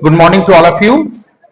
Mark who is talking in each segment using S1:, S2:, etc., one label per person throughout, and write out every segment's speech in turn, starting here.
S1: Good morning to all of you.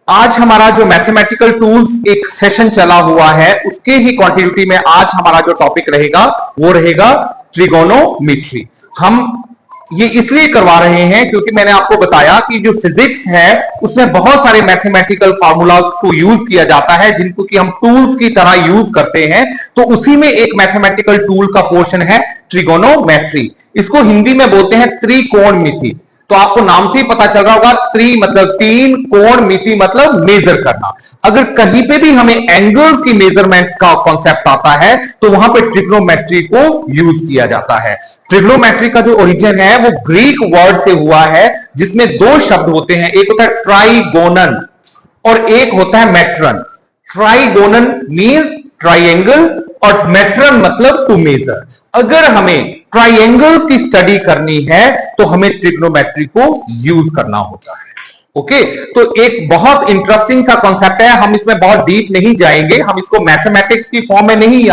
S1: आज हमारा जो मैथमेटिकल टूल्स एक सेशन चला हुआ है उसके ही कंटिन्यूटी में आज हमारा जो टॉपिक रहेगा वो रहेगा ट्रिगोनोमेट्री। हम ये इसलिए करवा रहे हैं क्योंकि मैंने आपको बताया कि जो फिजिक्स है उसमें बहुत सारे मैथमेटिकल फार्मूला को यूज किया जाता है जिनको कि हम टूल्स की तरह यूज करते हैं। तो उसी में एक मैथमेटिकल टूल का पोर्शन है ट्रिगोनोमेट्री। इसको हिंदी में बोलते हैं त्रिकोणमिति। तो आपको नाम से ही पता चल रहा होगा, त्रि मतलब तीन, कोण, मिति मतलब मेजर करना। अगर कहीं पे भी हमें एंगल्स की मेजरमेंट का कॉन्सेप्ट आता है तो वहां पे ट्रिग्नोमेट्री को यूज किया जाता है। ट्रिग्नोमेट्री का जो ओरिजिन है वो ग्रीक वर्ड से हुआ है जिसमें दो शब्द होते हैं, एक होता है ट्राइगोनन और एक होता है मेट्रन। ट्राइगोनन मींस ट्राइंगल और मेट्रन मतलब टू मेजर। अगर हमें ट्राइंगल्स की स्टडी करनी है तो हमें ट्रिग्नोमेट्री को यूज करना होता है। ओके, तो एक बहुत इंटरेस्टिंग सा कॉन्सेप्ट है। हम इसमें बहुत डीप नहीं जाएंगे, हम इसको मैथमेटिक्स की फॉर्म में नहीं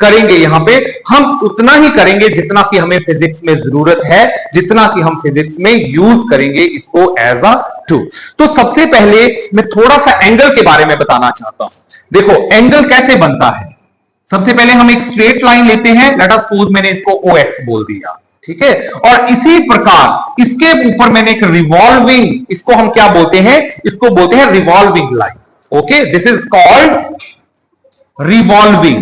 S1: करेंगे। यहां पे हम उतना ही करेंगे जितना कि हमें फिजिक्स में जरूरत है, जितना कि हम फिजिक्स में यूज करेंगे इसको एज अ टूल। तो सबसे पहले मैं थोड़ा सा एंगल के बारे में बताना चाहता हूं। देखो एंगल कैसे बनता है। सबसे पहले हम एक स्ट्रेट लाइन लेते हैं, लेट अस सपोज मैंने इसको OX बोल दिया, ठीक है। और इसी प्रकार इसके ऊपर मैंने एक रिवॉल्विंग, इसको हम क्या बोलते हैं, इसको बोलते हैं revolving line. Okay, this is called revolving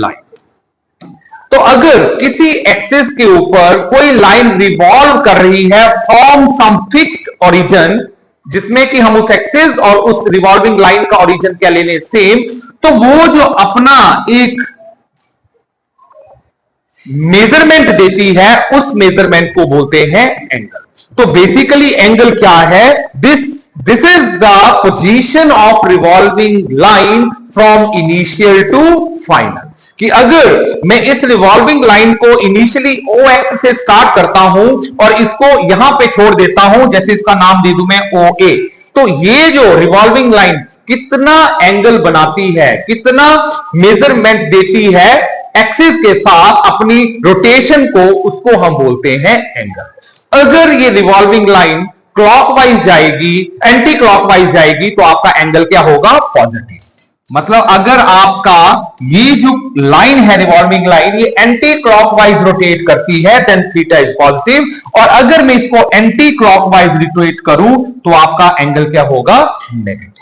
S1: line. तो अगर किसी एक्सिस के ऊपर कोई लाइन रिवॉल्व कर रही है फ्रॉम सम फिक्स्ड ओरिजिन, जिसमें कि हम उस एक्सिस और उस रिवॉल्विंग लाइन का ओरिजिन क्या लेने सेम, तो वो जो अपना एक मेजरमेंट देती है उस मेजरमेंट को बोलते हैं एंगल। तो बेसिकली एंगल क्या है, this is the position of revolving line from initial to final. कि अगर मैं इस रिवॉल्विंग लाइन को इनिशियली OX से स्टार्ट करता हूं और इसको यहां पे छोड़ देता हूं, जैसे इसका नाम दे दूं मैं OA, तो ये जो रिवॉल्विंग लाइन कितना एंगल बनाती है, कितना मेजरमेंट देती है एक्सिस के साथ अपनी रोटेशन को, उसको हम बोलते हैं एंगल। अगर ये रिवॉल्विंग लाइन क्लॉकवाइज जाएगी, एंटी क्लॉकवाइज जाएगी, तो आपका एंगल क्या होगा, पॉजिटिव। मतलब अगर आपका ये जो लाइन है रिवॉल्विंग लाइन, ये एंटी क्लॉकवाइज रोटेट करती है, देन थीटा इज पॉजिटिव। और अगर मैं इसको एंटी क्लॉकवाइज रोटेट करूं तो आपका एंगल क्या होगा, नेगेटिव।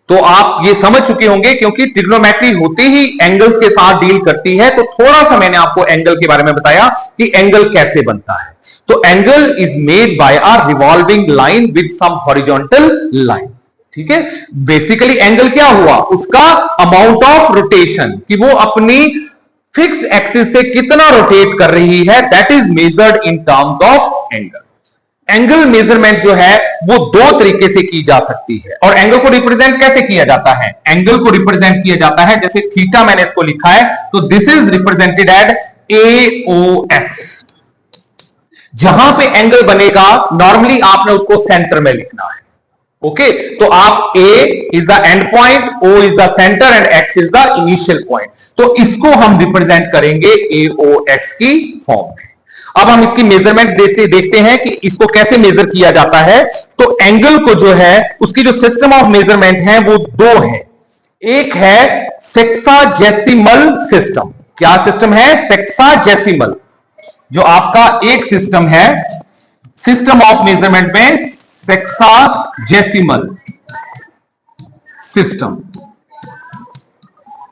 S1: तो आप ये समझ चुके होंगे क्योंकि ट्रिग्नोमेट्री होते ही एंगल्स के साथ डील करती है। तो थोड़ा सा मैंने आपको एंगल के बारे में बताया कि एंगल कैसे बनता है। तो angle is made by a revolving line with some horizontal line, ठीक है। बेसिकली एंगल क्या हुआ, उसका अमाउंट ऑफ रोटेशन, कि वो अपनी फिक्स्ड एक्सिस से कितना रोटेट कर रही है, that is measured in terms of angle. Angle measurement जो है वो दो तरीके से की जा सकती है। और एंगल को रिप्रेजेंट कैसे किया जाता है, एंगल को रिप्रेजेंट किया जाता है जैसे थीटा मैंने इसको लिखा है, तो this is represented at AOX। जहां पे एंगल बनेगा नॉर्मली आपने उसको सेंटर में लिखना है। ओके, तो आप A is the end point, O is the centre and X is the initial point. तो इसको हम रिप्रेजेंट करेंगे AOX की फॉर्म में। अब हम इसकी मेजरमेंट देखते हैं कि इसको कैसे मेजर किया जाता है। तो एंगल को जो है उसकी जो सिस्टम ऑफ मेजरमेंट है वो दो है। एक है सेक्साजेसिमल सिस्टम। क्या सिस्टम है, सेक्साजेसिमल। जो आपका एक सिस्टम है सिस्टम ऑफ मेजरमेंट में, सेक्साजेसिमल सिस्टम,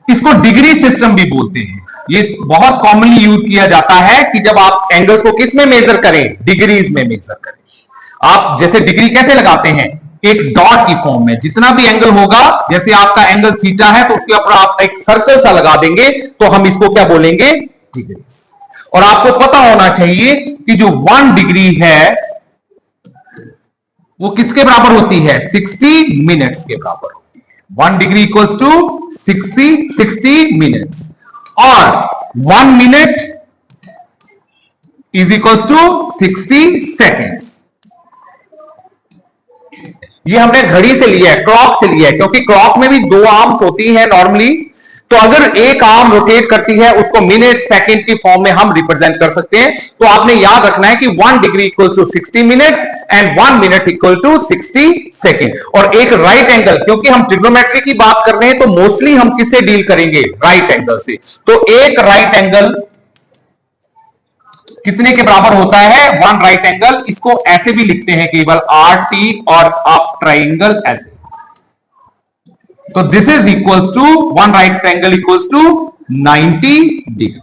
S1: इसको डिग्री सिस्टम भी बोलते हैं। ये बहुत कॉमनली यूज किया जाता है कि जब आप एंगल्स को किस में मेजर करें, डिग्रीज में मेजर करें। आप जैसे डिग्री कैसे लगाते हैं, एक डॉट की फॉर्म में। जितना भी एंगल होगा, जैसे आपका एंगल थीटा है तो उसके ऊपर आप एक सर्कल सा लगा देंगे, तो हम इसको क्या बोलेंगे, डिग्री। और आपको पता होना चाहिए कि जो 1 डिग्री है वो किसके बराबर होती है, 60 मिनट्स के बराबर होती है। 1 डिग्री इक्वल्स टू 60 मिनट्स, और 1 minute is equals to 60 seconds. ये हमने घड़ी से लिया है, क्लॉक से लिया है, क्योंकि क्लॉक में भी 2 आर्म्स होती हैं नॉर्मली। तो अगर एक आर्म रोटेट करती है उसको मिनट सेकंड की फॉर्म में हम रिप्रेजेंट कर सकते हैं। तो आपने याद रखना है कि 1 degree equal to 60 minutes and 1 minute equal to 60 second. और एक राइट एंगल, क्योंकि हम ट्रिग्नोमेट्री की बात कर रहे हैं तो मोस्टली हम किससे डील करेंगे? राइट एंगल से। तो एक राइट एंगल कितने के बराबर होता है? 1 राइट एंगल। इसको ऐसे भी लिखते हैं केवल RT और आप ट्राइंगल ऐसे। तो this is equals to 1 right angle equals to 90 degree.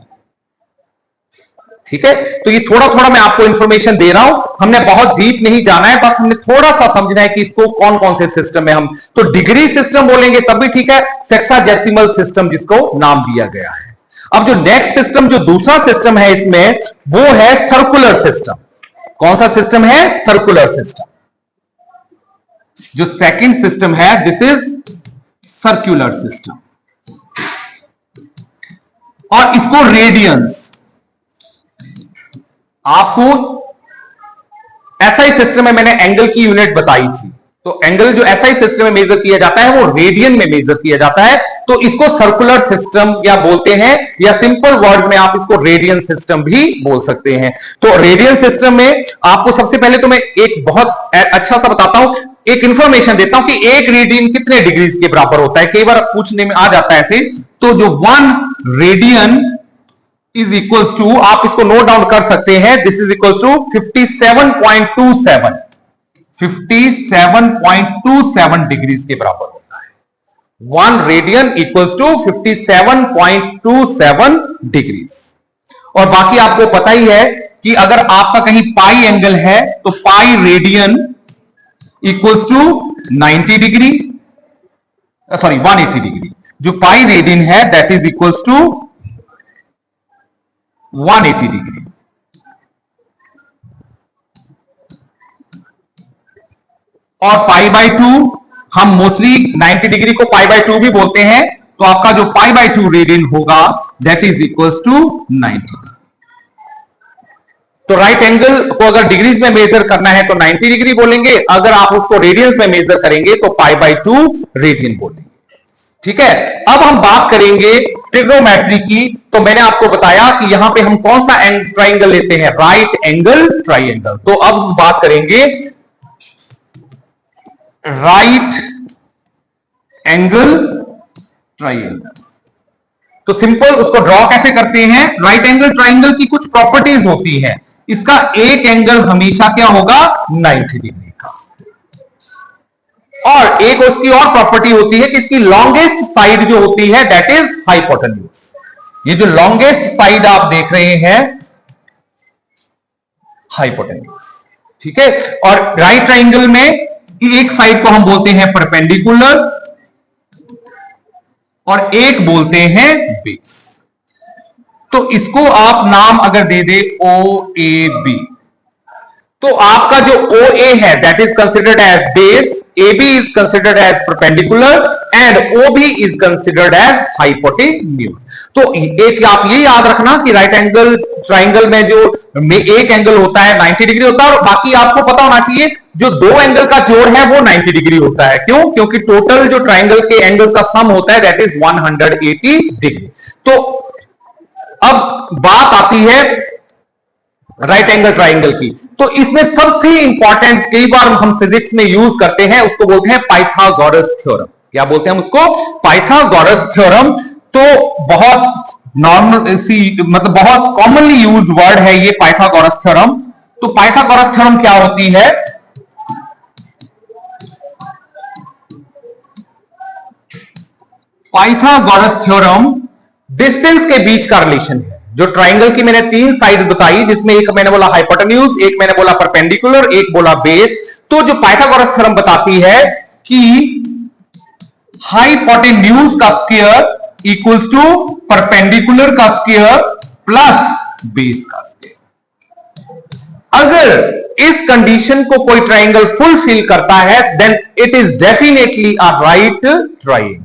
S1: ठीक है, तो ये थोड़ा थोड़ा मैं आपको इंफॉर्मेशन दे रहा हूं, हमने बहुत डीप नहीं जाना है, बस हमने थोड़ा सा समझना है कि इसको कौन कौन से सिस्टम में हम तो डिग्री सिस्टम बोलेंगे तब भी ठीक है, सेक्साडेसिमल सिस्टम जिसको नाम दिया गया है। अब जो नेक्स्ट सिस्टम, जो दूसरा सिस्टम है इसमें, वो है सर्कुलर सिस्टम। कौन सा सिस्टम है? Circular system. जो सेकंड सिस्टम है दिस इज सर्कुलर सिस्टम, और इसको रेडियंस, आपको एसआई सिस्टम में मैंने एंगल की यूनिट बताई थी। तो एंगल जो एसआई सिस्टम में मेजर किया जाता है वो रेडियन में मेजर किया जाता है। तो इसको सर्कुलर सिस्टम या बोलते हैं, या सिंपल वर्ड में आप इसको रेडियन सिस्टम भी बोल सकते हैं। तो रेडियन सिस्टम में आपको सबसे पहले तो मैं एक बहुत अच्छा सा बताता हूं, एक इंफॉर्मेशन देता हूं कि एक रेडियन कितने डिग्रीज के बराबर होता है। कई बार पूछने में आ जाता है ऐसे। तो जो 1 रेडियन इज इक्वल्स टू, आप इसको नोट डाउन कर सकते हैं, this is equal to 57.27 57.27 degrees के बराबर होता है। 1 रेडियन इक्वल्स टू 57.27 डिग्रीज। और बाकी आपको पता ही है कि अगर आपका कहीं पाई एंगल है तो pi radian equals to 90 degree, sorry 180 degree. जो पाई रेडियन है that is equals to 180 degree. और पाई बाय 2 हम मोस्टली 90 डिग्री को पाई बाय 2 भी बोलते हैं। तो आपका जो पाई बाय 2 रेडियन होगा दैट इज इक्वल्स टू 90। तो राइट एंगल को अगर डिग्रीज में मेजर करना है तो 90 डिग्री बोलेंगे, अगर आप उसको रेडियंस में मेजर करेंगे तो पाई बाय 2 रेडियन बोलेंगे। ठीक है, अब हम बात करेंगे ट्रिग्नोमेट्री की। तो मैंने आपको बताया कि यहां पे हम कौन सा ट्राइंगल लेते हैं? Right angle triangle. तो अब हम बात करेंगे राइट एंगल ट्राइंगल। तो सिंपल उसको ड्रॉ कैसे करते हैं? राइट एंगल ट्राइंगल की कुछ प्रॉपर्टीज होती है। इसका एक एंगल हमेशा क्या होगा? 90 डिग्री का। और एक उसकी और प्रॉपर्टी होती है कि इसकी लॉन्गेस्ट साइड जो होती है दैट इज हाइपोटेन्यूज। ये जो लॉन्गेस्ट साइड आप देख रहे हैं हाइपोटेन्यूज। ठीक है, और राइट ट्राइंगल में एक साइड को हम बोलते हैं परपेंडिकुलर और एक बोलते हैं बेस। तो इसको आप नाम अगर दे दे OAB, तो आपका जो OA है that is considered as base, AB is considered as perpendicular and OB is considered as hypotenuse। तो एक आप ये याद रखना कि राइट एंगल ट्राइंगल में जो एक एंगल होता है 90 डिग्री होता है, और बाकी आपको पता होना चाहिए जो दो एंगल का जोड़ है वो 90 डिग्री होता है। क्यों? क्योंकि टोटल जो ट्राइंगल के एंगल्स का सम होता है दैट इज 180 डिग्री। तो अब बात आती है राइट एंगल ट्राइंगल की। तो इसमें सबसे इंपॉर्टेंट, कई बार हम फिजिक्स में यूज करते हैं, उसको बोलते हैं पाइथागोरस थ्योरम। क्या बोलते हैं हम उसको? Pythagoras theorem. तो बहुत नॉर्मल सी, मतलब बहुत कॉमनली यूज वर्ड है ये पाइथागोरस थ्योरम। तो पाइथागोरस थ्योरम क्या होती है? पाइथागोरस थ्योरम डिस्टेंस के बीच का रिलेशन है। जो ट्राइंगल की मैंने 3 साइड बताई, जिसमें एक मैंने बोला हाइपोटेन्यूज, एक मैंने बोला परपेंडिकुलर, एक बोला बेस। तो जो पाइथागोरस थ्योरम बताती है कि हाइपोटेन्यूज का स्क्वायर इक्वल्स टू परपेंडिकुलर का स्क्वायर प्लस बेस का स्क्वायर। अगर इस कंडीशन को कोई ट्राइंगल फुलफिल करता है then it is definitely a right triangle.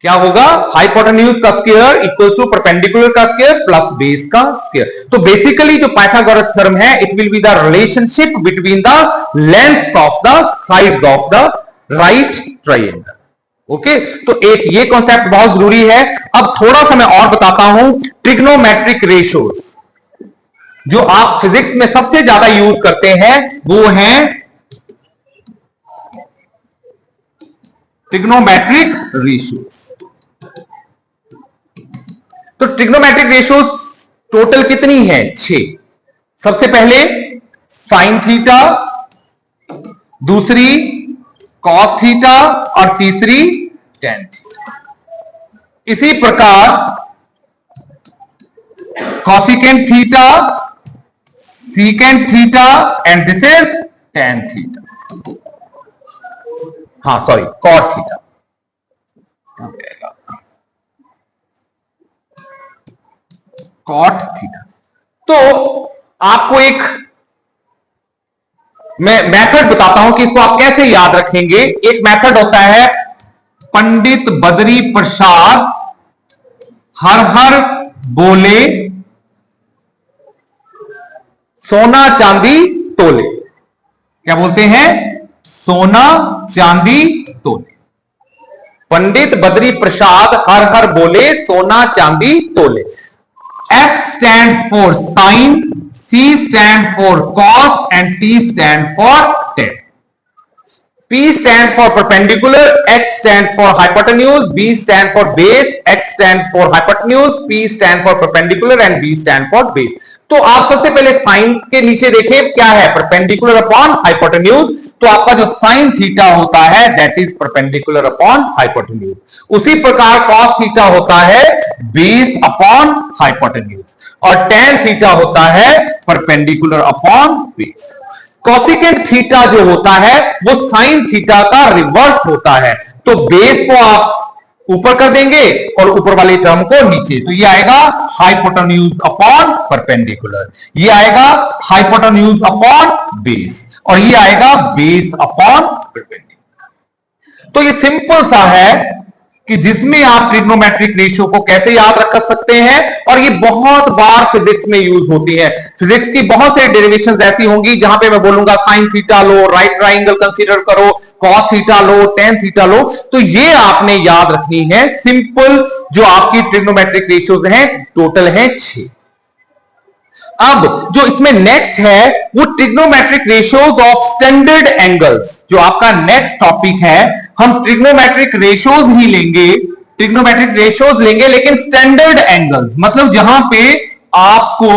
S1: क्या होगा? हाइपोटेन्यूज का स्क्वायर इक्वल्स टू परपेंडिकुलर का स्क्वायर प्लस बेस का स्क्वायर। तो बेसिकली जो पाइथागोरस थ्योरम है it will be the relationship between the lengths of the sides of the right triangle. Okay, तो एक ये कॉन्सेप्ट बहुत जरूरी है। अब थोड़ा सा मैं और बताता हूं, ट्रिग्नोमेट्रिक रेशियोज जो आप फिजिक्स में सबसे ज्यादा यूज करते हैं वो हैं ट्रिग्नोमेट्रिक रेशियोज। तो ट्रिग्नोमेट्रिक रेशियोज टोटल कितनी है? 6। सबसे पहले साइन थीटा, दूसरी कॉस थीटा और तीसरी टेन थीटा। इसी प्रकार cosecant theta, secant theta and this is tan theta. हाँ sorry, cot theta. Cot theta. तो आपको एक मैं मेथड बताता हूं कि इसको आप कैसे याद रखेंगे। एक मेथड होता है पंडित बद्री प्रसाद हर हर बोले सोना चांदी तोले। क्या बोलते हैं? सोना चांदी तोले। पंडित बद्री प्रसाद हर हर बोले सोना चांदी तोले। S stand for sine, C stand for cos and T stand for tan. P stand for perpendicular, X stands for hypotenuse, B stand for base, X stand for hypotenuse, P stand for perpendicular and B stand for base. तो आप सबसे पहले sign के नीचे देखें क्या है? Perpendicular upon hypotenuse. तो आपका जो साइन थीटा होता है that is perpendicular upon hypotenuse. उसी प्रकार कॉस थीटा होता है बेस अपॉन हाइपोटेन्यूज और टेन थीटा होता है perpendicular upon base. Cosecant theta जो होता है वो साइन थीटा का रिवर्स होता है। तो बेस को आप ऊपर कर देंगे और ऊपर वाले टर्म को नीचे, तो ये आएगा हाइपोटेन्यूज अपॉन परपेंडिकुलर, ये आएगा हाइपोटेन्यूज अपॉन बेस और ये आएगा बेस अपॉन परपेंडिकुलर। तो ये सिंपल सा है कि जिसमें आप ट्रिग्नोमेट्रिक रेशियो को कैसे याद रख सकते हैं और ये बहुत बार फिजिक्स में यूज होती है। फिजिक्स की बहुत सारी डेरिवेशंस ऐसी होंगी जहां पे मैं बोलूंगा साइन थीटा लो, राइट ट्राइंगल कंसीडर करो, कॉस थीटा लो, टेन थीटा लो, तो ये आपने याद रखनी है। सिंपल जो आपकी ट्रिग्नोमेट्रिक रेशियोज हैं टोटल है 6। अब जो इसमें नेक्स्ट है वो trigonometric ratios of standard angles. जो आपका नेक्स्ट टॉपिक है, हम ट्रिग्नोमेट्रिक रेशियोज ही लेंगे, ट्रिग्नोमेट्रिक रेशियोज लेंगे लेकिन स्टैंडर्ड एंगल्स, मतलब जहां पे आपको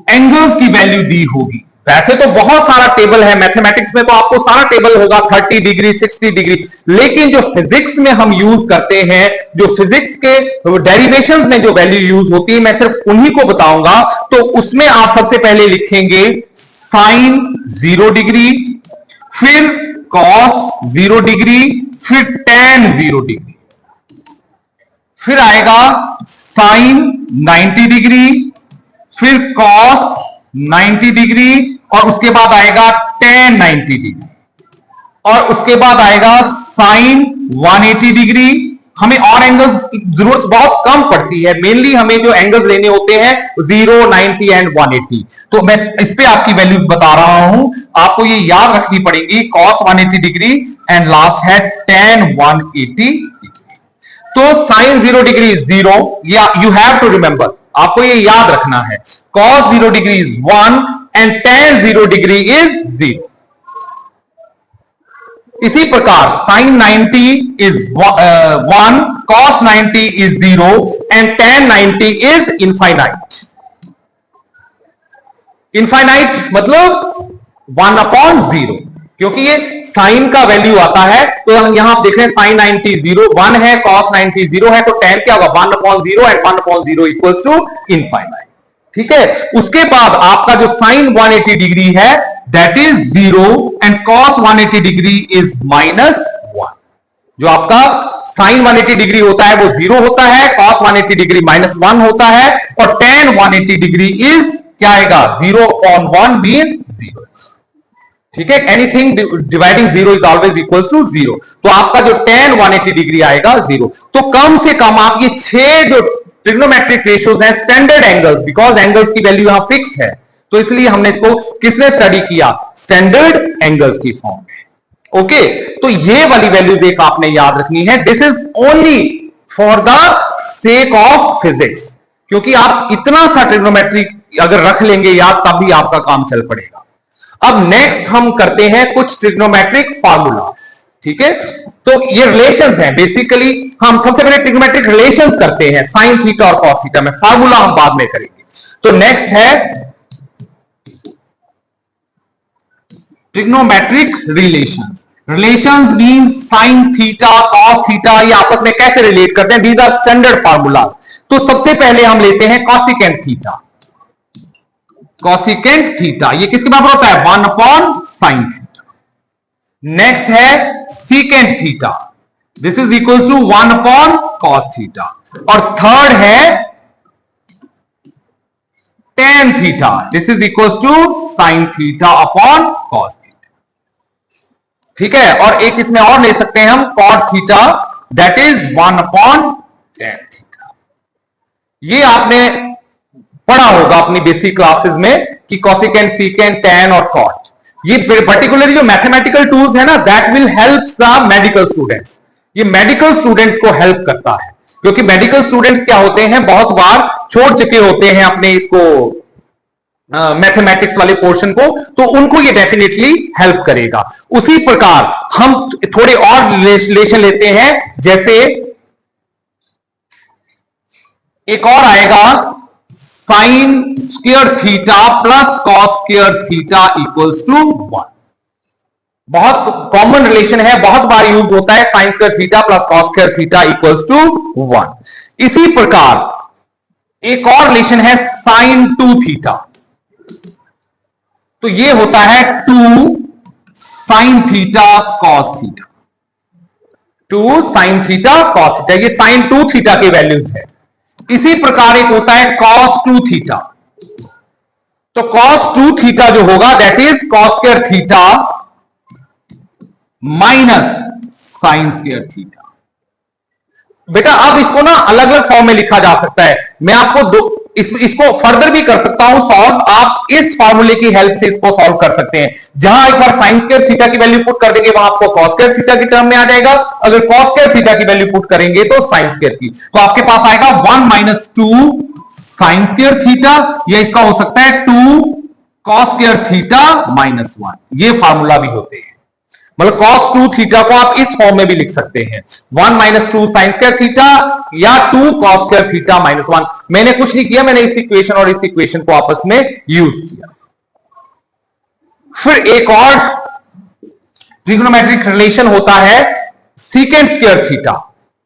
S1: एंगल्स की वैल्यू दी होगी। वैसे तो बहुत सारा टेबल है मैथमेटिक्स में, तो आपको सारा टेबल होगा 30 डिग्री 60 डिग्री, लेकिन जो फिजिक्स में हम यूज करते हैं, जो फिजिक्स के डेरिवेशंस में जो वैल्यू यूज होती है, मैं सिर्फ उन्हीं को बताऊंगा। तो उसमें आप सबसे पहले लिखेंगे साइन 0 डिग्री, फिर कॉस 0 डिग्री, फिर टेन 0 डिग्री, फिर आएगा साइन 90 डिग्री, फिर कॉस 90 डिग्री और उसके बाद आएगा टेन 90 डिग्री और उसके बाद आएगा साइन 180 डिग्री। हमें और एंगल्स की जरूरत बहुत कम पड़ती है, मेनली हमें जो एंगल्स लेने होते हैं 0, 90 एंड 180। तो मैं इस पे आपकी वैल्यूज बता रहा हूं, आपको ये याद रखनी पड़ेगी। कॉस 180 डिग्री एंड लास्ट है टेन 180। तो साइन 0 डिग्री इज 0, या यू हैव टू रिमेंबर, आपको ये याद रखना है। cos 0 degree is 1 and tan 0 degree is 0। इसी प्रकार sin 90 is 1, cos 90 is 0 and tan 90 is infinite. Infinite मतलब 1/0, क्योंकि ये साइन का वैल्यू आता है। तो हम यहां देख रहे हैं साइन 90 0 1 है, cos 90 0 है, तो tan क्या होगा 1/0 एंड 1/0 इक्वल्स टू इनफाइनाइट। ठीक है, उसके बाद आपका जो साइन 180 डिग्री है that is 0 and cos 180 degree is -1। जो आपका साइन 180 डिग्री होता है वो 0 होता है, cos 180 डिग्री -1 होता है और tan 180 डिग्री इज क्या आएगा 0/1 मींस 0। ठीक है, anything dividing 0 is always equals to 0। तो आपका जो tan 180 डिग्री आएगा 0। तो कम से कम आप ये 6 जो ट्रिग्नोमेट्रिक रेशियोज हैं स्टैंडर्ड एंगल्स, बिकॉज एंगल्स की वैल्यू यहां फिक्स है, तो इसलिए हमने इसको किसने स्टडी किया? स्टैंडर्ड एंगल्स की फॉर्म में। ओके, तो ये वाली वैल्यूज एक आपने याद रखनी है। This is only for the sake of physics, क्योंकि आप इतना सा ट्रिग्नोमेट्री अगर रख लेंगे याद, तभी आपका काम चल पड़ेगा। अब नेक्स्ट हम करते हैं कुछ ट्रिग्नोमेट्रिक फार्मूला। ठीक है, तो ये रिलेशंस हैं बेसिकली। हम सबसे पहले ट्रिग्नोमेट्रिक रिलेशंस करते हैं साइन थीटा और कॉस थीटा में, फार्मूला हम बाद में करेंगे। तो नेक्स्ट है trigonometric relations. Relations mean sine theta cos theta, ये आपस में कैसे रिलेट करते हैं, दीज आर स्टैंडर्ड फार्मूलाज। तो सबसे पहले हम लेते हैं कॉसिकेंट थीटा। कॉसिकेंट थीटा ये किसके बराबर होता है, 1 अपॉन साइन थीटा। नेक्स्ट है secant theta, this is equal to 1 upon cos theta. और थर्ड है tan theta, this is equal to sine theta upon cos theta. ठीक है, और एक इसमें और ले सकते हैं हम cot theta, that is 1 upon tan theta. ये आपने पढ़ा होगा अपनी बेसिक क्लासेस में कि कॉसिकेंट, सीकेंट, टेन और कॉट, ये पर्टिकुलरली जो मैथमेटिकल टूल्स है ना, that will help the medical students. ये मेडिकल स्टूडेंट्स को हेल्प करता है, क्योंकि मेडिकल स्टूडेंट्स क्या होते हैं, बहुत बार छोड़ चुके होते हैं अपने इसको मैथमेटिक्स वाले पोर्शन को, तो उनको ये डेफिनेटली हेल्प करेगा। उसी प्रकार हम थोड़े और रिलेशन लेते हैं, जैसे एक और आएगा sine square theta plus cos square theta equals to 1। बहुत कॉमन रिलेशन है, बहुत बार यूज होता है, sine square theta plus cos square theta equals to 1। इसी प्रकार एक और रिलेशन है साइन 2 थीटा, तो ये होता है 2 sine theta cos theta, 2 sine theta cos theta, ये साइन 2 थीटा की वैल्यूज है। इसी प्रकार एक होता है कॉस 2 थीटा, तो कॉस 2 थीटा जो होगा that is cos square theta minus sign square theta. बेटा अब इसको ना अलग अलग फॉर्म में लिखा जा सकता है, मैं आपको इसको फर्दर भी कर सकता हूं सॉल्व। आप इस फॉर्मूले की हेल्प से इसको सॉल्व कर सकते हैं, जहां एक बार साइन स्क्वायर थीटा की वैल्यू पुट कर देंगे वहां आपको कॉस स्क्वायर थीटा की टर्म में आ जाएगा, अगर कॉस स्क्वायर थीटा की वैल्यू पुट करेंगे तो साइन स्क्वायर की, तो आपके पास आएगा 1 माइनस 2 साइन स्क्वायर थीटा, या इसका हो सकता है 2 कॉस स्क्वायर थीटा माइनस 1। ये फार्मूला भी होते हैं, मतलब cos 2 थीटा को आप इस फॉर्म में भी लिख सकते हैं, 1 माइनस 2 साइन स्क्वायर थीटा या 2 cos स्क्वायर थीटा माइनस 1। मैंने कुछ नहीं किया, मैंने इस इक्वेशन और इस इक्वेशन को आपस में यूज किया। फिर एक और ट्रिग्नोमेट्रिक रिलेशन होता है सीकेंट स्क्वायर थीटा,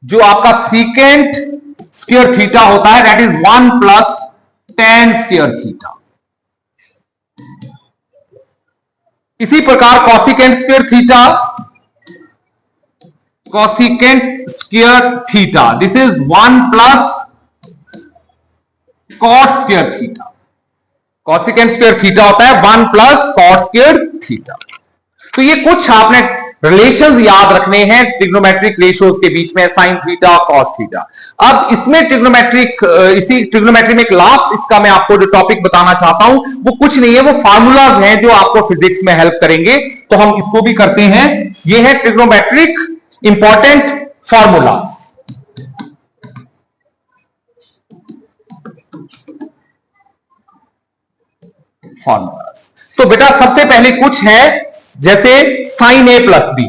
S1: जो आपका सीकेंट स्क्वायर थीटा होता है that is 1 plus tan square theta. इसी प्रकार cosecant square theta, cosecant square theta this is 1 plus cot square theta. Cosecant square theta होता है 1 प्लस कॉट स्क्वायर थीटा। तो ये कुछ आपने रिलेशंस याद रखने हैं ट्रिग्नोमेट्रिक रेशियोज के बीच में, साइन थीटा कॉस थीटा। अब इसमें इसी ट्रिग्नोमेट्री में एक लास्ट इसका मैं आपको जो टॉपिक बताना चाहता हूं वो कुछ नहीं है, वो फार्मूलाज हैं जो आपको फिजिक्स में हेल्प करेंगे, तो हम इसको भी करते हैं। ये है ट्रिग्नोमेट्रिक इंपॉर्टेंट फार्मूलाज। तो बेटा सबसे पहले कुछ है जैसे साइन ए प्लस बी,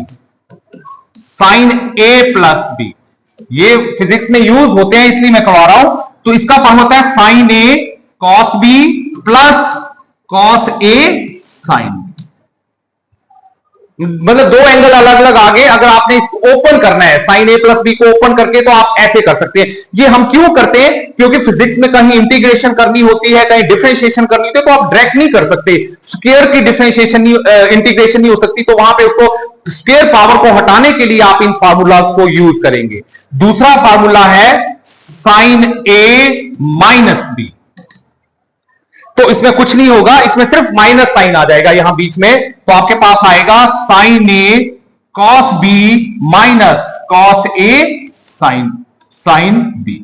S1: साइन ए प्लस बी, ये फिजिक्स में यूज होते हैं इसलिए मैं करवा रहा हूं। तो इसका फॉर्म होता है sign A cos B plus cos A sine B, मतलब दो एंगल अलग अलग आ गए। अगर आपने इसको ओपन करना है साइन ए प्लस बी को ओपन करके, तो आप ऐसे कर सकते हैं। ये हम क्यों करते हैं, क्योंकि फिजिक्स में कहीं इंटीग्रेशन करनी होती है, कहीं डिफरेंशिएशन करनी होती है, तो आप डायरेक्ट नहीं कर सकते, स्क्वायर की डिफरेंशिएशन इंटीग्रेशन नहीं हो सकती, तो वहां पे उसको स्क्वायर पावर को हटाने के लिए आप इन फार्मूलाज को यूज करेंगे। दूसरा फार्मूला है साइन ए माइनस बी, तो इसमें कुछ नहीं होगा, इसमें सिर्फ माइनस साइन आ जाएगा यहां बीच में, तो आपके पास आएगा sine A cos B minus cos A sine B.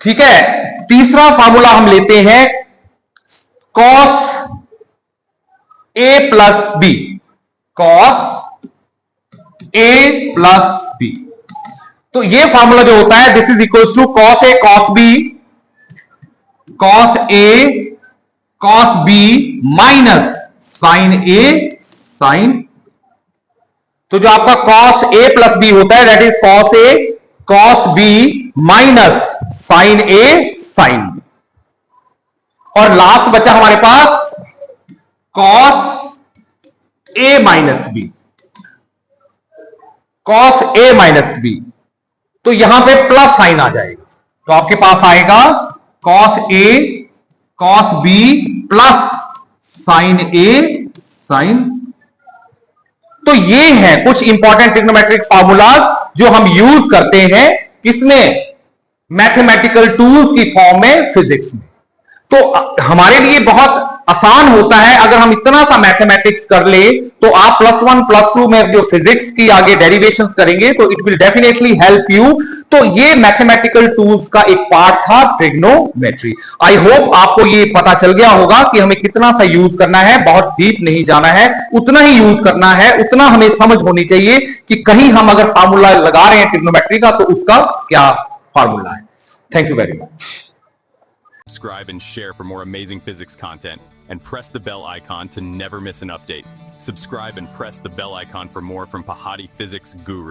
S1: ठीक है, तीसरा फार्मूला हम लेते हैं cos A plus B, cos A plus B. तो ये फॉर्मूला जो होता है, this is equal to cos A cos B, cos A cos B minus sine A sine. तो जो आपका कॉस ए प्लस बी होता है, that is cos A cos B minus sine A sine B. और last बचा हमारे पास cos A minus B, cos A minus B. तो यहां पे प्लस साइन आ जाएगा, तो आपके पास आएगा cos A cos B plus sign A sine. तो ये है कुछ इंपॉर्टेंट ट्रिग्नोमेट्रिक फॉर्मूलाज जो हम यूज करते हैं किसमें, मैथमेटिकल टूल्स की फॉर्म में, फिजिक्स में। तो हमारे लिए बहुत आसान होता है अगर हम इतना सा मैथमेटिक्स कर ले, तो आप +1 +2 में जो फिजिक्स की आगे डेरिवेशंस करेंगे तो it will definitely help you. तो ये मैथमेटिकल टूल्स का एक पार्ट था ट्रिग्नोमेट्री। आई होप आपको ये पता चल गया होगा कि हमें कितना सा यूज करना है, बहुत डीप नहीं जाना है, उतना ही यूज करना है, उतना हमें समझ होनी चाहिए कि कहीं हम अगर फार्मूला लगा रहे हैं ट्रिग्नोमेट्री का तो उसका क्या फार्मूला है। Thank you very much.
S2: Subscribe and share for more amazing physics content, and press the bell icon to never miss an update. Subscribe and press the bell icon for more from Pahati Physics Guru.